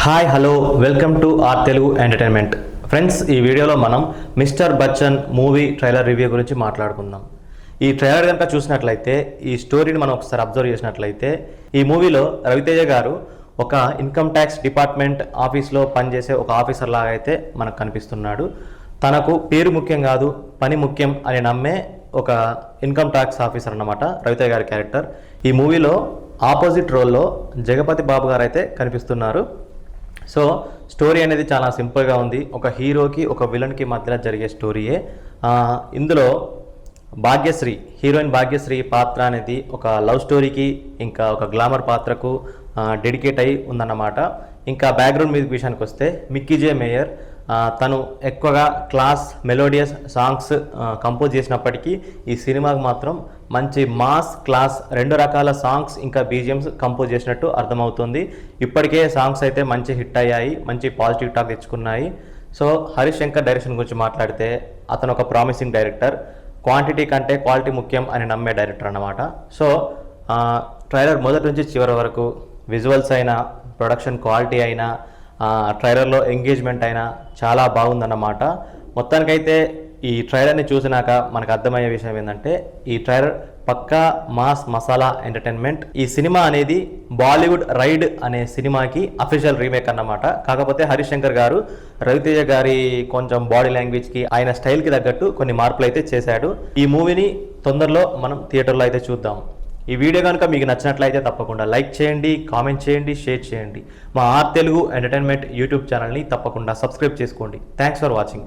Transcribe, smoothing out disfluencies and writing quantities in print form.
Hi hello welcome to our Telugu entertainment. Friends, ఈ వీడియోలో మనం mister Bachchan movie trailer review గురించి మాట్లాడుకుందాం. ఈ ట్రైలర్ కనుక చూసినట్లయితే, ఈ స్టోరీని మనం ఒకసారి అబ్జర్వ్ చేసినట్లయితే, ఈ మూవీలో రవితేజ గారు ఒక ఇన్కమ్ ట్యాక్స్ డిపార్ట్మెంట్ ఆఫీస్లో పనిచేసే ఒక ఆఫీసర్ లాగా అయితే మనకు కనిపిస్తున్నాడు. తనకు పేరు ముఖ్యం కాదు, పని ముఖ్యం అని నమ్మే ఒక ఇన్కమ్ ట్యాక్స్ ఆఫీసర్ అన్నమాట రవితేజ గారి క్యారెక్టర్. ఈ మూవీలో ఆపోజిట్ రోల్లో జగపతి బాబు గారు అయితే కనిపిస్తున్నారు. సో స్టోరీ అనేది చాలా సింపుల్గా ఉంది. ఒక హీరోకి ఒక విలన్కి మధ్యలో జరిగే స్టోరీయే. ఇందులో భాగ్యశ్రీ, హీరోయిన్ భాగ్యశ్రీ పాత్ర అనేది ఒక లవ్ స్టోరీకి ఇంకా ఒక గ్లామర్ పాత్రకు డెడికేట్ అయి ఉందన్నమాట. ఇంకా బ్యాక్గ్రౌండ్ మ్యూజిక్ విషయానికి వస్తే మిక్కీ జే మేయర్ తను ఎక్కువగా క్లాస్ మెలోడియస్ సాంగ్స్ కంపోజ్ చేసినప్పటికీ ఈ సినిమాకి మాత్రం మంచి మాస్ క్లాస్ రెండు రకాల సాంగ్స్ ఇంకా బీజిఎమ్స్ కంపోజ్ చేసినట్టు అర్థమవుతుంది. ఇప్పటికే సాంగ్స్ అయితే మంచి హిట్ అయ్యాయి, మంచి పాజిటివ్ టాక్ తెచ్చుకున్నాయి. సో హరీష్ శంకర్ డైరెక్షన్ గురించి మాట్లాడితే, అతను ఒక ప్రామిసింగ్ డైరెక్టర్, క్వాంటిటీ కంటే క్వాలిటీ ముఖ్యం అని నమ్మే డైరెక్టర్ అన్నమాట. సో ట్రైలర్ మొదటి నుంచి చివరి వరకు విజువల్స్ అయినా, ప్రొడక్షన్ క్వాలిటీ అయినా, ట్రైలర్లో ఎంగేజ్మెంట్ అయినా చాలా బాగుందన్నమాట. మొత్తానికైతే ఈ ట్రైలర్ని చూసినాక మనకు అర్థమయ్యే విషయం ఏంటంటే, ఈ ట్రైలర్ పక్కా మాస్ మసాలా ఎంటర్టైన్మెంట్. ఈ సినిమా అనేది బాలీవుడ్ రైడ్ అనే సినిమాకి అఫీషియల్ రీమేక్ అన్నమాట. కాకపోతే హరీష్ శంకర్ గారు రవితేజ గారి కొంచెం బాడీ లాంగ్వేజ్కి, ఆయన స్టైల్కి తగ్గట్టు కొన్ని మార్పులు అయితే చేశాడు. ఈ మూవీని తొందరలో మనం థియేటర్లో అయితే చూద్దాం. ఈ వీడియో కనుక మీకు నచ్చినట్లయితే తప్పకుండా లైక్ చేయండి, కామెంట్ చేయండి, షేర్ చేయండి. మా ఆర్ తెలుగు ఎంటర్టైన్మెంట్ యూట్యూబ్ ఛానల్ని తప్పకుండా సబ్స్క్రైబ్ చేసుకోండి. Thanks for watching.